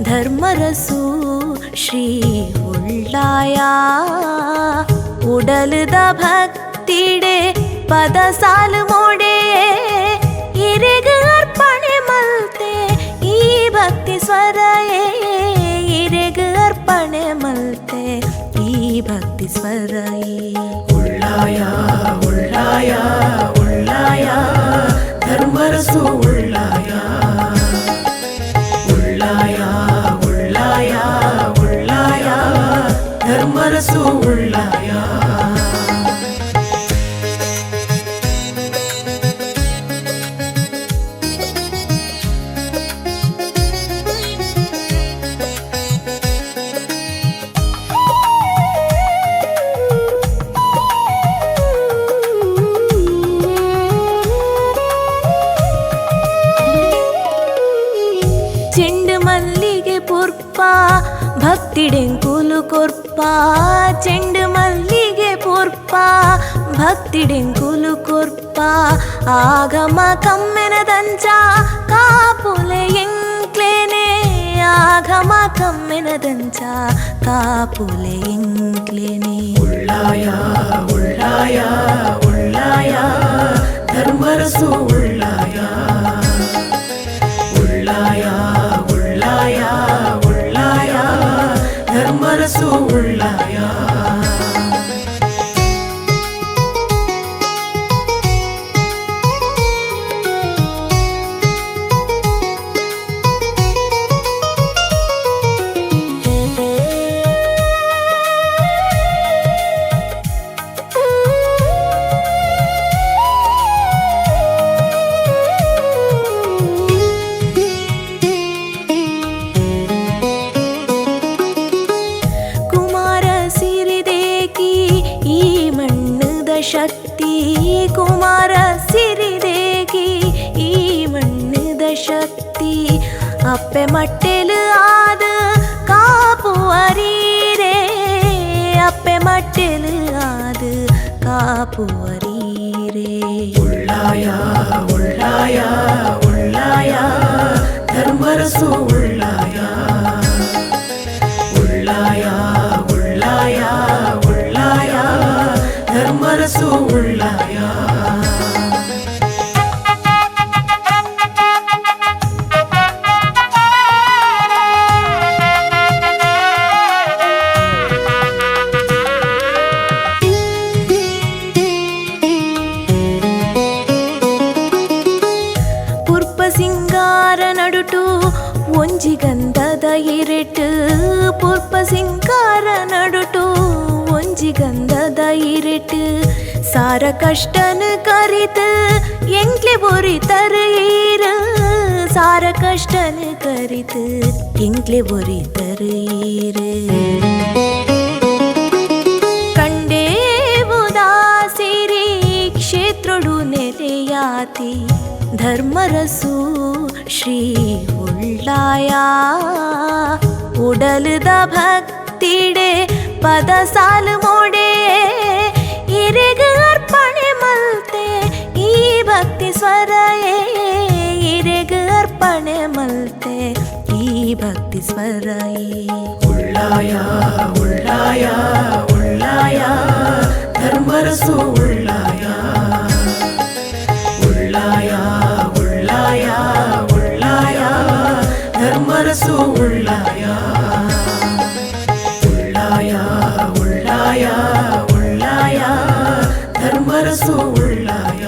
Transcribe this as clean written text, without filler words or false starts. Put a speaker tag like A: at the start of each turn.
A: ಧರ್ಮರಸು ಶ್ರೀ ಉಳ್ಳಾಯ ಉಡಲದ ಭಕ್ತಿಡೆ ಪದ ಸಾಲು ಮೋಡೆ ಇರೆಗ ಅರ್ಪಣೆ ಮಲ್ತೆ ಈ ಭಕ್ತಿ ಸ್ವರಯೇ ಇರೆಗ ಅರ್ಪಣೆ ಮಲ್ತೆ ಈ ಭಕ್ತಿ ಸ್ವರಯೇ
B: ಉಳ್ಳಾಯ ಉಳ್ಳಾಯ ಉಳ್ಳಾಯ ಧರ್ಮರಸು ಉಳ್ಳಾಯ ಉಳ್ಳಾಯ ಉಳ್ಳಾಯ ಉಳ್ಳಾಯ ಧರ್ಮರಸು ಉಳ್ಳಾಯ
A: ಭಕ್ತಿಡೆಂಕುಲು ಕೊರ್ಪ ಚೆಂಡು ಮಲ್ಲಿಗೆ ಪೂರ್ಪ ಭಕ್ತಿಡೆಂಕುಲು ಕೊರ್ಪ ಆಗಮ ಕಮ್ಮೆನದಂಚ ಕಾಪುಲೆ ಎಂಕ್ಲೇನೆ ಆಗಮ ಕಮ್ಮೆನದಂಚ ಕಾಪುಲೆ ಎಂಕ್ಲೇನೆ
B: ಉಳ್ಳಾಯ ಉಳ್ಳಾಯ ಉಳ್ಳಾಯ ಧರ್ಮರಸು ಉಳ್ಳಾಯ ಉಳ್ಳಾಯ ಉಳ್ಳಾಯ ಉಳ್ಳಾಯ ಧರ್ಮರಸು ಉಳ್ಳಾಯ
A: ಶಕ್ತಿ ಕುಮಾರ ಸಿರಿದೇಗಿ ಈ ಮಣ್ಣದ ಶಕ್ತಿ ಅಪ್ಪೆ ಮಟ್ಟೆಲು ಆದ ಕಾಪು ಅರೀರೆ ಅಪ್ಪೆ ಮಟ್ಟೆಲು ಆದ ಕಾಪು ಅರೀರೆ
B: ಉಳ್ಳಾಯ ಉಳ್ಳಾಯ ಉಳ್ಳಾಯ ಧರ್ಮರಸು ಉಳ್ಳಾಯ ಉಳ್ಳಾಯ ಉಳ್ಳಾಯ ಉಳ್ಳಾಯ ಧರ್ಮರಸು ಉಳ್ಳಾಯ
A: ಪುರ್ಪ ಸಿಂಗಾರ ನಡುಟು ಒಂಜಿ ಗಂಧದ ಇರೆಟು ಪುರ್ಪ ಸಿಂಗಾರ ನಡುಟು ಒಂಜಿ ಗಂಧದ ಇರೆಟು ಸಾರ ಕಷ್ಟನ ಕರಿತ ಎಂಕ್ಲೆ ಬೊರಿತರ ಈರ ಸಾರ ಕಷ್ಟನ ಕರಿತ ಎಂಕ್ಲೆ ಬೊರಿತರ ಈರ ಕಂಡೇವುದಾಸಿರಿ ಕ್ಷೇತ್ರಡು ನೆಲೆಯಾತಿ ಧರ್ಮರಸು ಶ್ರೀ ಉಳ್ಳಾಯ ಉಡಲದ ಭಕ್ತಿಡೆ ಪದ ಸಾಲು ಮೋಡೆ ಇರೆಗ ಅರ್ಪಣೆ ಮಲ್ತೆ ಈ ಭಕ್ತಿ ಸ್ವರಯೇ ಇರೆಗ ಅರ್ಪಣೆ ಮಲ್ತೆ ಈ ಭಕ್ತಿ ಸ್ವರಯೇ
B: ಉಳ್ಳಾಯ ಉಳ್ಳಾಯ ಉಳ್ಳಾಯ ಧರ್ಮರಸು ಉಳ್ಳಾಯ ಉಳ್ಳಾಯ ಉಳ್ಳಾಯ ಉಳ್ಳಾಯ ಧರ್ಮರಸು ಉಳ್ಳಾಯ ಉಳ್ಳಾಯ ಉಳ್ಳಾಯ ಉಳ್ಳಾಯ ಧರ್ಮರಸು ಉಳ್ಳಾಯ